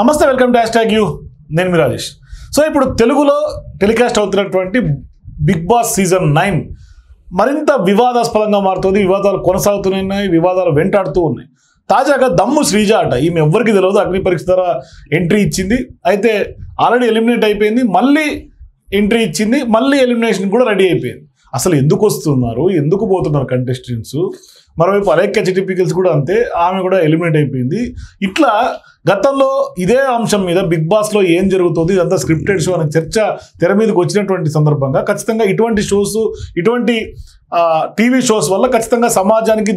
నమస్తే, welcome to #you. నేను మీ Rajesh. So ఇప్పుడు తెలుగులో టెలికాస్ట్ అవుతున్నటువంటి బిగ్ బాస్ సీజన్ 9 మరింత వివాదాస్పదంగా మారుతుంది. వివాదాలు కొనసాగుతున్నాయి, వివాదాలు వెంటాడుతూ ఉన్నాయి. తాజాగా దమ్ము శ్రీజ అట, ఈమె ఎవ్వరికి తెలియదు, అగ్ని పరీక్ష ద్వారా ఎంట్రీ ఇచ్చింది. అయితే ఆల్రెడీ ఎలిమినేట్ అయిపోయింది, మళ్ళీ ఎంట్రీ ఇచ్చింది, మళ్ళీ ఎలిమినేషన్ కూడా రెడీ అయిపోయింది. అసలు ఎందుకు వస్తున్నారు, ఎందుకు పోతున్నారు కంటెస్టెంట్స్? మరోవైపు అలేఖ్య చిటిపికల్స్ కూడా అంతే, ఆమె కూడా ఎలిమినేట్ అయిపోయింది. ఇట్లా గతంలో ఇదే అంశం మీద బిగ్ బాస్లో ఏం జరుగుతుంది, ఇదంతా స్క్రిప్టెడ్ షో అనే చర్చ తెర మీదకి వచ్చినటువంటి సందర్భంగా ఖచ్చితంగా ఇటువంటి షోస్, ఇటువంటి టీవీ షోస్ వల్ల ఖచ్చితంగా సమాజానికి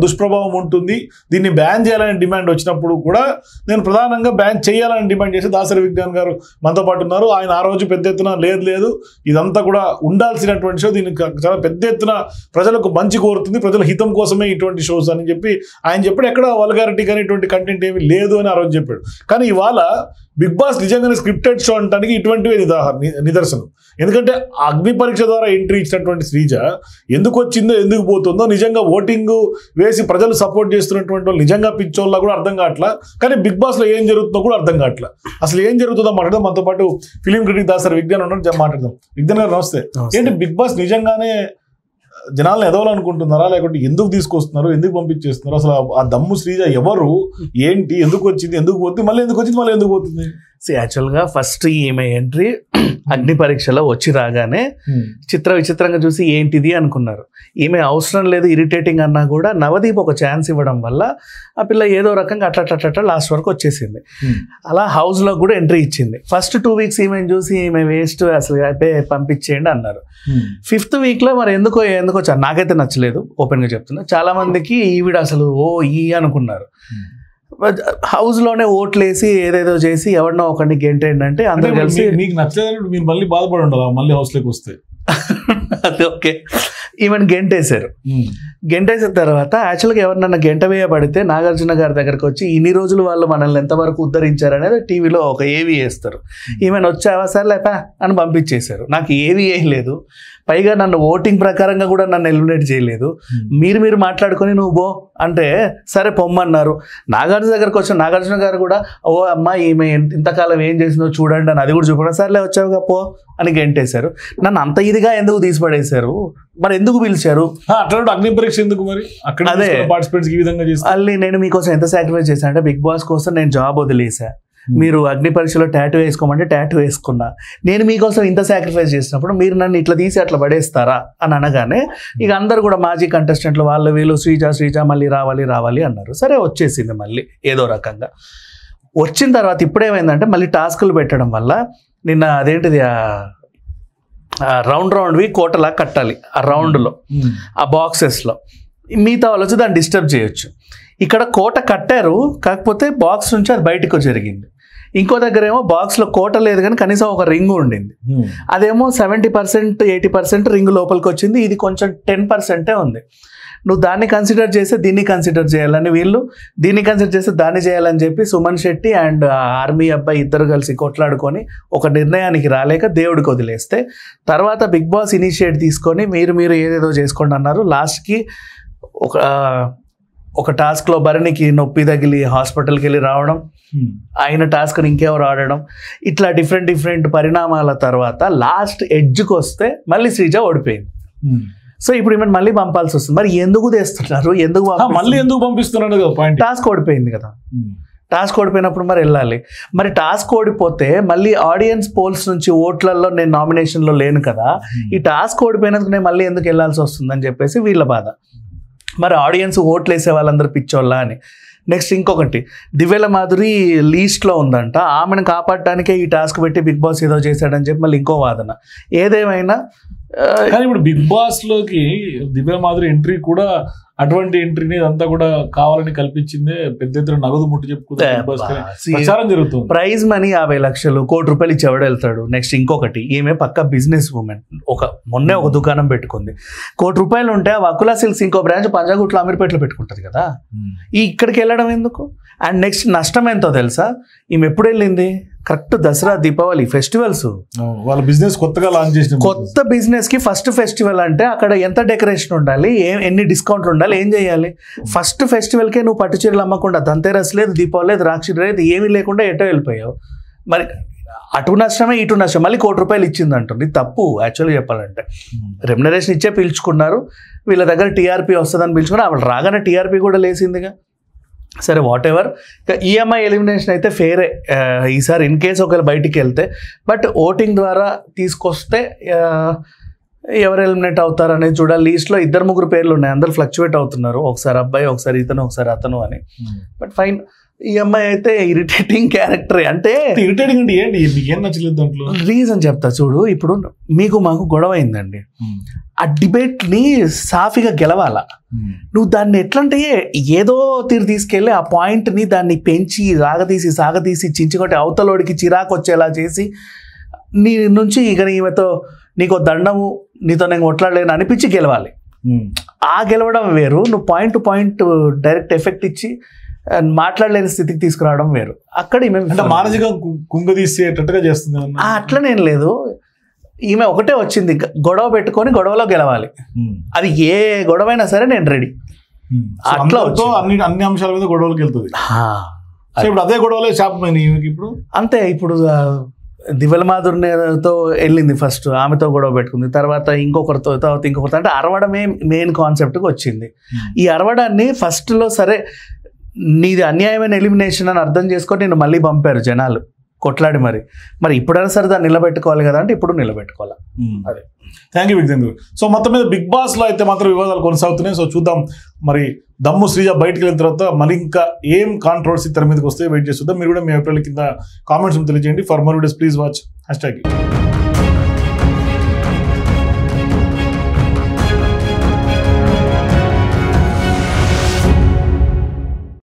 దుష్ప్రభావం ఉంటుంది. దీన్ని బ్యాన్ చేయాలని డిమాండ్ వచ్చినప్పుడు కూడా నేను ప్రధానంగా బ్యాన్ చేయాలని డిమాండ్ చేసి దాసరి విజ్ఞాన్ గారు మనతో పాటు ఉన్నారు. ఆయన ఆ రోజు పెద్ద ఎత్తున లేదు ఇదంతా కూడా ఉండాల్సినటువంటి షో, దీనికి చాలా పెద్ద ఎత్తున ప్రజలకు మంచి కోరుతుంది, ప్రజల హితం కోసమే ఇటువంటి షోస్ అని చెప్పి ఆయన చెప్పాడు. ఎక్కడ వల్గారిటీ కానీ ఇటువంటి కంటెంట్ ఏమీ లేదు అని ఆ రోజు చెప్పాడు. కానీ ఇవాళ బిగ్ బాస్ నిజంగానే స్క్రిప్టెడ్ షో అంటానికి ఇటువంటివే నిదర్శనం. ఎందుకంటే అగ్ని పరీక్ష ద్వారా ఎంట్రీ ఇచ్చినటువంటి శ్రీజ ఎందుకు వచ్చిందో, ఎందుకు పోతుందో, నిజంగా ఓటింగ్ వేసి ప్రజలు సపోర్ట్ చేస్తున్నటువంటి వాళ్ళు నిజంగా పిచ్చోళ్ళ కూడా అర్థం కావట్లా. కానీ బిగ్ బాస్లో ఏం జరుగుతుందో కూడా అర్థం కావట్లా. అసలు ఏం జరుగుతుందో మాట్లాడదాం. మనతో పాటు ఫిలిం క్రిటిక్ దాసరి విజ్ఞాన్ ఉన్నారు, మాట్లాడదాం. విజ్ఞాన్ గారు నమస్తే. ఏంటి బిగ్ బాస్ నిజంగానే జనాలను ఎదవాలనుకుంటున్నారా, లేకుంటే ఎందుకు తీసుకొస్తున్నారు, ఎందుకు పంపించేస్తున్నారు? అసలు ఆ దమ్ము శ్రీజ ఎవరు, ఏంటి, ఎందుకు వచ్చింది, ఎందుకు పోతుంది, మళ్ళీ ఎందుకు వచ్చింది, మళ్ళీ ఎందుకు పోతుంది? యాక్చువల్గా ఫస్ట్ ఈమె ఎంట్రీ అగ్ని పరీక్షలో వచ్చి రాగానే విచిత్రంగా చూసి ఏంటిది అనుకున్నారు. ఈమె అవసరం లేదు, ఇరిటేటింగ్ అన్నా కూడా నవదీప్ ఒక ఛాన్స్ ఇవ్వడం వల్ల ఆ పిల్ల ఏదో రకంగా అట్లా లాస్ట్ వరకు వచ్చేసింది. అలా హౌస్లో కూడా ఎంట్రీ ఇచ్చింది. ఫస్ట్ 2 వీక్స్ ఈమెను చూసి ఈమె వేస్ట్, అసలు పంపించేయండి అన్నారు. 5th వీక్లో మరి ఎందుకో వచ్చారు, నాకైతే నచ్చలేదు, ఓపెన్గా చెప్తున్నా. చాలా మందికి ఈవిడ అసలు అనుకున్నారు. హౌస్లోనే ఓట్లేసి ఏదేదో చేసి ఎవరినో ఒకరిని గెంటేంటంటే అందరూ కలిసి మీకు నచ్చలేదు, మీరు మళ్ళీ బాధపడి ఉండాలి మళ్ళీ హౌస్లోకి వస్తే. అది ఓకే. ఈమెను గెంటేశారు. గెంటేసిన తర్వాత యాక్చువల్గా ఎవరినన్నా గెంట వేయబడితే నాగార్జున గారి దగ్గరకు వచ్చి ఇన్ని రోజులు వాళ్ళు మనల్ని ఎంతవరకు ఉద్ధరించారనేది టీవీలో ఒక ఏవి వేస్తారు. ఈమెను వచ్చావా సర్లేపా అని పంపించేశారు. నాకు ఏవి వేయలేదు, పైగా నన్ను ఓటింగ్ ప్రకారంగా కూడా నన్ను ఎలిమినేట్ చేయలేదు. మీరు మాట్లాడుకొని నువ్వు పో అంటే సరే పొమ్మన్నారు. నాగార్జున దగ్గరకు వచ్చాను. నాగార్జున గారు కూడా అమ్మా ఈమె ఇంతకాలం ఏం చేసిందో చూడండి అని అది కూడా చూపడం. సర్లే వచ్చావుగా పో అని గెంటేశారు. నన్ను అంత ఇదిగా ఎందుకు తీసిపడేశారు, మరి ఎందుకు పిలిచారు? అట్లా అగ్ని పరీక్ష ఎందుకు మరి? అదే పార్టిసిపెంట్స్ ఈ విధంగా చేసి మళ్ళీ నేను మీకోసం ఎంత సాక్రిఫైస్ చేశాను అంటే బిగ్ బాస్ కోసం నేను జాబ్ వదిలేసా, మీరు అగ్ని పరీక్షలో టాటూ వేసుకోమంటే టాటూ వేసుకున్నా. నేను మీకోసం ఇంత సాక్రిఫైస్ చేసినప్పుడు మీరు నన్ను ఇట్లా తీసి అట్లా పడేస్తారా అని అనగానే ఇక అందరు కూడా మాజీ కంటెస్టెంట్లు వాళ్ళు వీళ్ళు శ్రీజ మళ్ళీ రావాలి అన్నారు. సరే వచ్చేసింది మళ్ళీ ఏదో రకంగా. వచ్చిన తర్వాత ఇప్పుడేమైందంటే మళ్ళీ టాస్కులు పెట్టడం వల్ల నిన్న అదేంటిది రౌండ్వి కోటలా కట్టాలి ఆ రౌండ్లో, ఆ బాక్సెస్లో. మిగతా వాళ్ళు వచ్చి దాన్ని డిస్టర్బ్ చేయొచ్చు. ఇక్కడ కోట కట్టారు, కాకపోతే బాక్స్ నుంచి అది బయటకు జరిగింది. ఇంకో దగ్గర ఏమో బాక్స్లో కోట లేదు కానీ కనీసం ఒక రింగ్ ఉండింది. అదేమో 70% 80% రింగ్ లోపలికి వచ్చింది. ఇది కొంచెం 10% ఉంది. నువ్వు దాన్ని కన్సిడర్ చేస్తే దీన్ని కన్సిడర్ చేయాలని, వీళ్ళు దీన్ని కన్సిడర్ చేస్తే దాన్ని చేయాలని చెప్పి సుమన్ శెట్టి అండ్ ఆర్మీ అబ్బాయి ఇద్దరు కలిసి కొట్లాడుకొని ఒక నిర్ణయానికి రాలేక దేవుడికి వదిలేస్తే తర్వాత బిగ్ బాస్ ఇనిషియేట్ తీసుకొని మీరు ఏదేదో చేసుకోండి అన్నారు. లాస్ట్కి ఒక టాస్క్లో భరణికి నొప్పి తగిలి హాస్పిటల్కి వెళ్ళి రావడం, ఆయన టాస్క్ని ఇంకెవరు ఆడడం, ఇట్లా డిఫరెంట్ పరిణామాల తర్వాత లాస్ట్ ఎడ్జ్కి వస్తే మళ్ళీ శ్రీజ ఓడిపోయింది. సో ఇప్పుడు ఈమెను మళ్ళీ పంపాల్సి వస్తుంది. మరి ఎందుకు తెస్తున్నారు, ఎందుకు పంపిస్తున్నారు? టాస్క్ ఓడిపోయింది కదా. టాస్క్ ఓడిపోయినప్పుడు మరి వెళ్ళాలి. మరి టాస్క్ ఓడిపోతే మళ్ళీ ఆడియన్స్ పోల్స్ నుంచి ఓట్లలో నేను నామినేషన్లో లేను కదా, ఈ టాస్క్ ఓడిపోయినందుకు నేను మళ్ళీ ఎందుకు వెళ్ళాల్సి వస్తుందని చెప్పేసి వీళ్ళ బాధ. మరి ఆడియన్స్ ఓట్లు వేసే వాళ్ళందరూ పిచ్చోళ్ళ అని. నెక్స్ట్ ఇంకొకటి, దివ్యల మాధురి లీస్ట్లో ఉందంట, ఆమెను కాపాడటానికే ఈ టాస్క్ పెట్టి బిగ్ బాస్ ఏదో చేశాడని చెప్పి మళ్ళీ ఇంకో వాదన. ఏదేమైనా కానీ ఇప్పుడు బిగ్ బాస్లోకి దివ్య మాధురి ఎంట్రీ కూడా అటువంటి ఎంట్రీని అంతా కూడా కావాలని కల్పించిందే. పెద్ద ఎత్తున నగదు ముట్టు చెప్పుకుంటారు జరుగుతుంది. ప్రైజ్ మనీ 50 లక్షలు, ₹1 కోటి ఇచ్చి ఎవడు వెళ్తాడు? నెక్స్ట్ ఇంకొకటి, ఈమె పక్క బిజినెస్ ఉమెన్. మొన్నే ఒక దుకాణం పెట్టుకుంది. ₹1 కోటి ఉంటే ఆ వకులా సిల్క్స్ ఇంకో బ్రాంచ్ పంజాగుట్లో అమీర్పేటలో పెట్టుకుంటుంది కదా. ఇక్కడికి వెళ్ళడం ఎందుకు? అండ్ నెక్స్ట్ నష్టం ఎంతో తెలుసా? ఈమె ఎప్పుడు వెళ్ళింది? Correct Dasara Deepavali festivals. వాళ్ళ బిజినెస్ కొత్తగా లాంచ్ చేసిన కొత్త బిజినెస్ కి ఫస్ట్ ఫెస్టివల్ అంటే అక్కడ ఎంత డెకరేషన్ ఉండాలి, ఎన్ని డిస్కౌంట్లు ఉండాలి, ఏం చేయాలి. ఫస్ట్ ఫెస్టివల్కే నువ్వు పట్టు చీరలు అమ్మకుండా ధన్తేరస్ లేదు, దీపావళి లేదు, రాక్షి లేదు, ఏమీ లేకుండా ఎటో వెళ్ళిపోయావు. మరి అటు నష్టమే ఇటు నష్టం. మళ్ళీ ₹1,00,00,000 ఇచ్చింది అంటుంది, తప్పు. యాక్చువల్గా చెప్పాలంటే రెమ్యునరేషన్ ఇచ్చే పిలుచుకున్నారు, వీళ్ళ దగ్గర టీఆర్పీ వస్తుందని పిలుచుకున్నారు. ఆవిడ రాగానే టీఆర్పీ కూడా లేసిందిగా. సరే వాట్ ఎవర్. ఈఎంఐ ఎలిమినేషన్ అయితే ఫేరే ఈసారి ఇన్ కేసు ఒకవేళ బయటికి వెళ్తే. బట్ ఓటింగ్ ద్వారా తీసుకొస్తే ఎవరు ఎలిమినేట్ అవుతారు అనేది చూడాలి. లీస్ట్లో 2-3 పేర్లు ఉన్నాయి, అందరు ఫ్లక్చువేట్ అవుతున్నారు, ఒకసారి అబ్బాయి, ఒకసారి ఇతను, ఒకసారి అతను అని. But fine. ఈ అమ్మాయి అయితే ఇరిటేటింగ్ క్యారెక్టరే. అంటే ఇరిటేటింగ్ అంటే ఏంటి, మీకు ఏం నచ్చలేదు దాంట్లో? రీజన్ చెప్తా చూడు. ఇప్పుడు మాకు గొడవ అయిందండి, ఆ డిబేట్ని సాఫీగా గెలవాలా. నువ్వు దాన్ని ఎట్లంటే ఏదో తీరు తీసుకెళ్ళి ఆ పాయింట్ని దాన్ని పెంచి సాగతీసి చించుకొట్టి అవతలోడికి చిరాకు వచ్చేలా చేసి నీ నుంచి ఇక ఈమెతో నీకు దండము, నీతో నేను కొట్లాడలేను అనిపించి గెలవాలి. ఆ గెలవడం వేరు, నువ్వు point to point direct effect ఇచ్చి మాట్లాడలేని స్థితికి తీసుకురావడం వేరు. అక్కడ ఈమె మానసిక కుంగదీసేటట్టుగా చేస్తుంది. అట్లనేం లేదు, ఈమె ఒకటే వచ్చింది, గొడవ పెట్టుకొని గొడవలో గెలవాలి. అది ఏ గొడవైనా సరే నేను రెడీ. అట్లా అన్ని అంశాల మీద గొడవలకు వెళ్తుంది. ఇప్పుడు అదే గొడవలే శాపమైనవి ఇప్పుడు. అంతే. ఇప్పుడు దివ్యమాధుర్నితో వెళ్ళింది, ఫస్ట్ ఆమెతో గొడవ పెట్టుకుంది, తర్వాత ఇంకొకరితో అంటే అరవడమే మెయిన్ కాన్సెప్ట్కి వచ్చింది. ఈ అరవడాన్ని ఫస్ట్లో సరే నీది అన్యాయమైన ఎలిమినేషన్ అని అర్థం చేసుకొని నేను మళ్ళీ పంపారు జనాలు కొట్లాడి. మరి ఇప్పుడైనా సరే దాన్ని నిలబెట్టుకోవాలి కదా అంటే ఇప్పుడు నిలబెట్టుకోవాలి. అదే. Thank you Vijendra. సో మొత్తం మీద బిగ్ బాస్లో అయితే మాత్రం వివాదాలు కొనసాగుతున్నాయి. సో చూద్దాం మరి దమ్ము శ్రీజ బయటికి వెళ్ళిన తర్వాత మరి ఇంకా ఏం కాంట్రవర్సీ తెర మీదకి వస్తే వెయిట్ చేస్తుందాం. మీరు కూడా మీ అభిప్రాయాల కింద కామెంట్స్ తెలియజేయండి. For more videos please watch #.